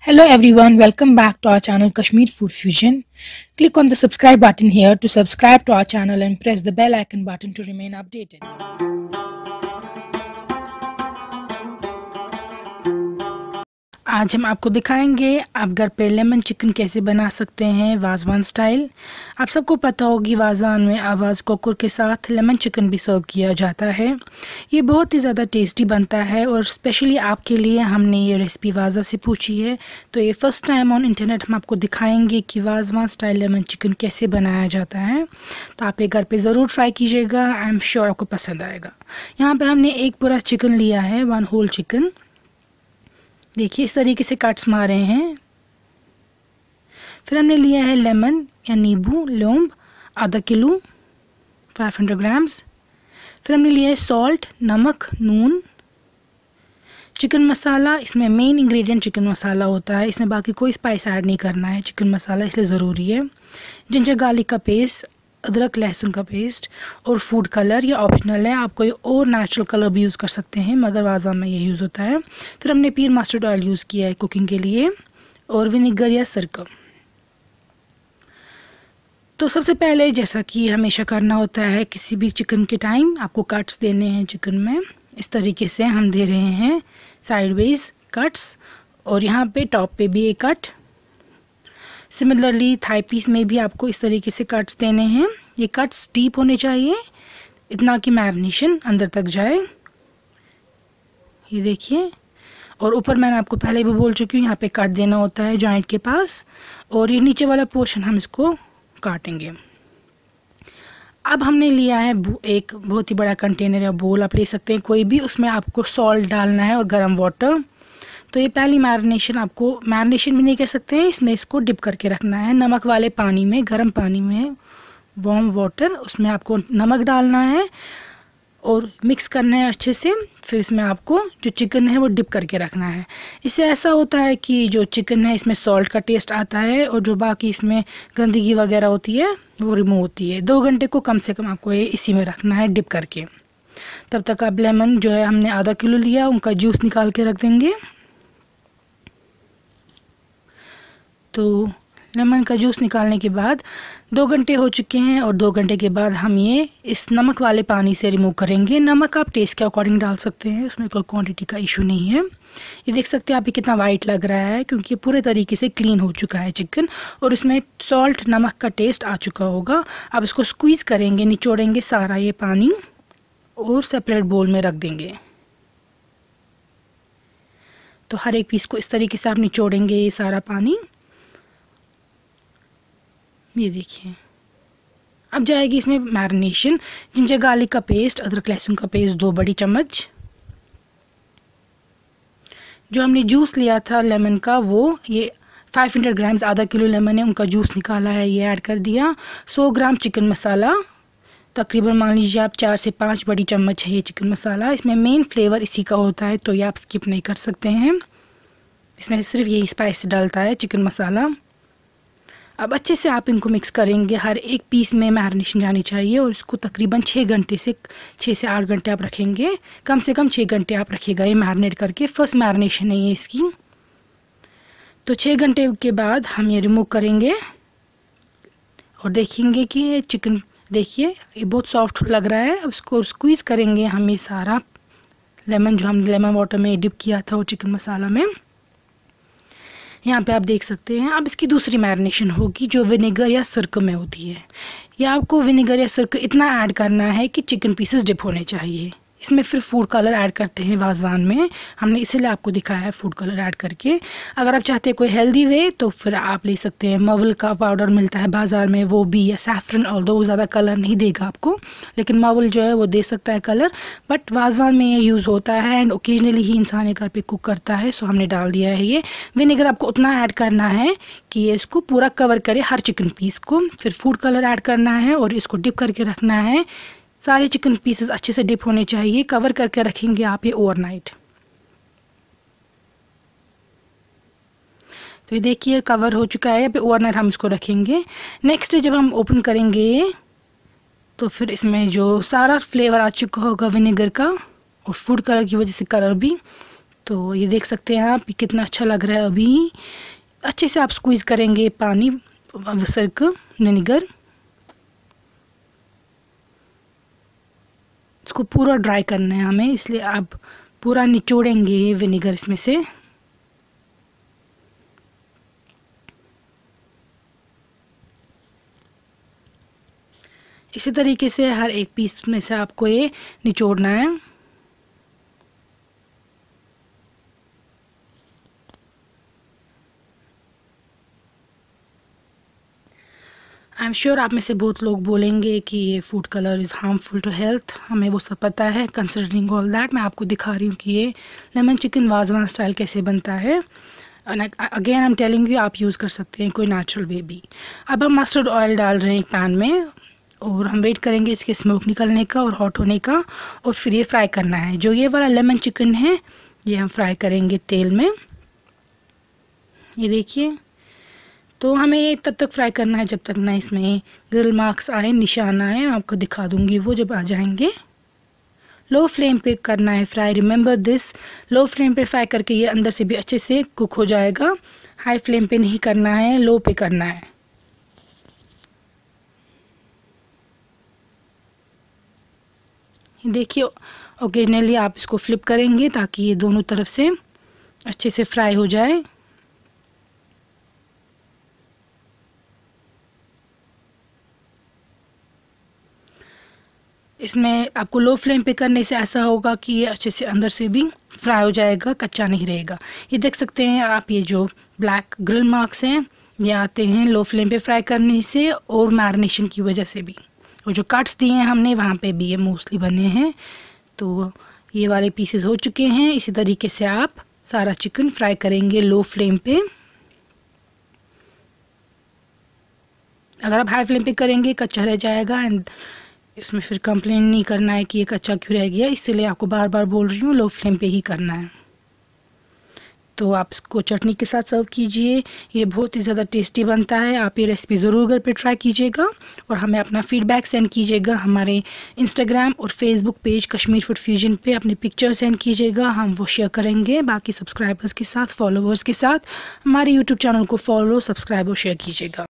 Hello everyone, welcome back to our channel Kashmir Food Fusion. Click on the subscribe button here to subscribe to our channel and press the bell icon button to remain updated. आज हम आपको दिखाएंगे आप घर पे lemon chicken कैसे बना सकते हैं वाज़वान स्टाइल। आप सबको पता होगी वाज़वान में आवाज़ कुकर के साथ लेमन चिकन भी सर्व किया जाता है। ये बहुत ही ज़्यादा टेस्टी बनता है और स्पेशली आपके लिए हमने ये रेसिपी वाज़ा से पूछी है। तो ये फ़र्स्ट टाइम ऑन इंटरनेट हम आपको दिखाएंगे कि वाज़वान स्टाइल लेमन चिकन कैसे बनाया जाता है। तो आप ये घर पर ज़रूर ट्राई कीजिएगा, आई एम श्योर आपको पसंद आएगा। यहाँ पर हमने एक पूरा चिकन लिया है, 1 होल चिकन। देखिए इस तरीके से कट्स मारे हैं। फिर हमने लिया है लेमन या नींबू लोम्ब आधा किलो 500 ग्राम्स। फिर हमने लिया है सॉल्ट नमक नून, चिकन मसाला। इसमें मेन इंग्रेडिएंट चिकन मसाला होता है, इसमें बाकी कोई स्पाइस ऐड नहीं करना है, चिकन मसाला इसलिए ज़रूरी है। जिंजर गार्लिक का पेस्ट, अदरक लहसुन का पेस्ट और फूड कलर, ये ऑप्शनल है, आप कोई और नेचुरल कलर भी यूज़ कर सकते हैं मगर वाज़ा में ये यूज़ होता है। फिर हमने पीर मस्टर्ड ऑयल यूज़ किया है कुकिंग के लिए और विनेगर या सिरका। तो सबसे पहले जैसा कि हमेशा करना होता है किसी भी चिकन के टाइम, आपको कट्स देने हैं चिकन में। इस तरीके से हम दे रहे हैं साइडवेज कट्स और यहाँ पे टॉप पे भी एक कट। सिमिलरली थाई पीस में भी आपको इस तरीके से कट्स देने हैं। ये कट्स डीप होने चाहिए, इतना कि मैरिनेशन अंदर तक जाए। ये देखिए, और ऊपर मैंने आपको पहले भी बोल चुकी हूँ यहाँ पे काट देना होता है जॉइंट के पास, और ये नीचे वाला पोर्शन हम इसको काटेंगे। अब हमने लिया है एक बहुत ही बड़ा कंटेनर या बोल, आप ले सकते हैं कोई भी, उसमें आपको सॉल्ट डालना है और गर्म वाटर। तो ये पहली मैरिनेशन, आपको मैरिनेशन भी नहीं कह सकते हैं, इसमें इसको डिप करके रखना है नमक वाले पानी में, गर्म पानी में, वार्म वाटर, उसमें आपको नमक डालना है और मिक्स करना है अच्छे से। फिर इसमें आपको जो चिकन है वो डिप करके रखना है। इससे ऐसा होता है कि जो चिकन है इसमें सॉल्ट का टेस्ट आता है और जो बाकी इसमें गंदगी वगैरह होती है वो रिमूव होती है। 2 घंटे को कम से कम आपको ये इसी में रखना है डिप करके। तब तक आप लेमन जो है हमने आधा किलो लिया, उनका जूस निकाल के रख देंगे। तो लेमन का जूस निकालने के बाद 2 घंटे हो चुके हैं और 2 घंटे के बाद हम ये इस नमक वाले पानी से रिमूव करेंगे। नमक आप टेस्ट के अकॉर्डिंग डाल सकते हैं, उसमें कोई क्वांटिटी का इशू नहीं है। ये देख सकते हैं आप, ये कितना वाइट लग रहा है क्योंकि ये पूरे तरीके से क्लीन हो चुका है चिकन और इसमें सॉल्ट नमक का टेस्ट आ चुका होगा। अब इसको स्क्वीज़ करेंगे, निचोड़ेंगे सारा ये पानी और सेपरेट बोल में रख देंगे। तो हर एक पीस को इस तरीके से आप निचोड़ेंगे ये सारा पानी। ये देखिए, अब जाएगी इसमें मैरिनेशन। जिंजर गार्लिक का पेस्ट, अदरक लहसुन का पेस्ट 2 बड़ी चम्मच। जो हमने जूस लिया था लेमन का, वो ये 500 ग्राम्स, आधा किलो लेमन है, उनका जूस निकाला है, ये ऐड कर दिया। 100 ग्राम चिकन मसाला, तकरीबन मान लीजिए आप 4 से 5 बड़ी चम्मच है ये चिकन मसाला। इसमें मेन फ्लेवर इसी का होता है, तो ये आप स्किप नहीं कर सकते हैं, इसमें सिर्फ यही स्पाइस डलता है चिकन मसाला। अब अच्छे से आप इनको मिक्स करेंगे, हर एक पीस में मैरिनेशन जानी चाहिए और इसको तकरीबन 6 से 8 घंटे आप रखेंगे। कम से कम 6 घंटे आप रखिएगा ये मैरिनेट करके। फर्स्ट मैरिनेशन है ये इसकी। तो 6 घंटे के बाद हम ये रिमूव करेंगे और देखेंगे कि ये चिकन, देखिए ये बहुत सॉफ्ट लग रहा है। अब इसको स्क्वीज़ करेंगे हम, ये सारा लेमन जो हमने लेमन वाटर में डिप किया था वो चिकन मसाला में, यहाँ पे आप देख सकते हैं। अब इसकी दूसरी मैरिनेशन होगी जो विनेगर या सिरका में होती है। या आपको विनेगर या सिरका इतना ऐड करना है कि चिकन पीसेस डिप होने चाहिए। इसमें फिर फूड कलर ऐड करते हैं वाज़वान में, हमने इसीलिए आपको दिखाया है फूड कलर ऐड करके। अगर आप चाहते हैं कोई हेल्दी वे तो फिर आप ले सकते हैं, मवल का पाउडर मिलता है बाज़ार में, वो भी, या सैफरन, ऑल्दो वो ज़्यादा कलर नहीं देगा आपको, लेकिन मवल जो है वो दे सकता है कलर। बट वाज़वान में ये यूज़ होता है एंड ओकेजनली ही इंसान ये घर पे कुक करता है, सो हमने डाल दिया है ये। विनेगर आपको उतना ऐड करना है कि ये इसको पूरा कवर करे हर चिकन पीस को। फिर फूड कलर ऐड करना है और इसको डिप करके रखना है। सारे चिकन पीसेस अच्छे से डिप होने चाहिए, कवर करके रखेंगे आप ये ओवरनाइट। तो ये देखिए कवर हो चुका है, पे ओवरनाइट हम इसको रखेंगे। नेक्स्ट डे जब हम ओपन करेंगे तो फिर इसमें जो सारा फ्लेवर आ चुका होगा विनेगर का और फूड कलर की वजह से कलर भी, तो ये देख सकते हैं आप, कितना अच्छा लग रहा है। अभी अच्छे से आप स्क्वीज़ करेंगे पानी विनेगर विनेगर, इसको पूरा ड्राई करना है हमें, इसलिए आप पूरा निचोड़ेंगे ये विनेगर इसमें से। इसी तरीके से हर एक पीस में से आपको ये निचोड़ना है। आई एम श्योर आप में से बहुत लोग बोलेंगे कि ये food colour is harmful to health, हमें वो सब पता है। कंसिडरिंग ऑल दैट, मैं आपको दिखा रही हूँ कि ये लेमन चिकन वाजवान स्टाइल कैसे बनता है। Again I am telling you, आप यूज़ कर सकते हैं कोई नेचुरल वे भी। अब हम मस्टर्ड ऑयल डाल रहे हैं एक पैन में, और हम वेट करेंगे इसके स्मोक निकलने का और हॉट होने का, और फिर ये फ्राई करना है। जो ये वाला लेमन चिकन है ये हम फ्राई करेंगे तेल में। ये देखिए, तो हमें ये तब तक फ्राई करना है जब तक ना इसमें ग्रिल मार्क्स आए, निशान आए। मैं आपको दिखा दूंगी वो जब आ जाएंगे। लो फ्लेम पे करना है fry, remember this. Low flame पे फ्राई करके ये अंदर से भी अच्छे से कुक हो जाएगा। हाई फ्लेम पे नहीं करना है, लो पे करना है। देखिए, ओकेजनली आप इसको फ्लिप करेंगे ताकि ये दोनों तरफ से अच्छे से फ्राई हो जाए। इसमें आपको लो फ्लेम पे करने से ऐसा होगा कि ये अच्छे से अंदर से भी फ्राई हो जाएगा, कच्चा नहीं रहेगा। ये देख सकते हैं आप, ये जो ब्लैक ग्रिल मार्क्स हैं ये आते हैं लो फ्लेम पे फ्राई करने से और मैरिनेशन की वजह से भी। और जो कट्स दिए हैं हमने वहाँ पे भी ये मोस्टली बने हैं। तो ये वाले पीसेस हो चुके हैं। इसी तरीके से आप सारा चिकन फ्राई करेंगे लो फ्लेम पे। अगर आप हाई फ्लेम पे करेंगे कच्चा रह जाएगा, एंड इसमें फिर कंप्लेन नहीं करना है कि ये कच्चा क्यों रह गया। इसलिए आपको बार बार बोल रही हूँ लो फ्लेम पे ही करना है। तो आप इसको चटनी के साथ सर्व कीजिए, ये बहुत ही ज़्यादा टेस्टी बनता है। आप ये रेसिपी ज़रूर घर पे ट्राई कीजिएगा और हमें अपना फीडबैक सेंड कीजिएगा। हमारे इंस्टाग्राम और Facebook page Kashmir food fusion पे अपने पिक्चर सेंड कीजिएगा, हम वो शेयर करेंगे बाकी सब्सक्राइबर्स के साथ, फॉलोवर्स के साथ। हमारे यूट्यूब चैनल को फॉलो, सब्सक्राइब और शेयर कीजिएगा।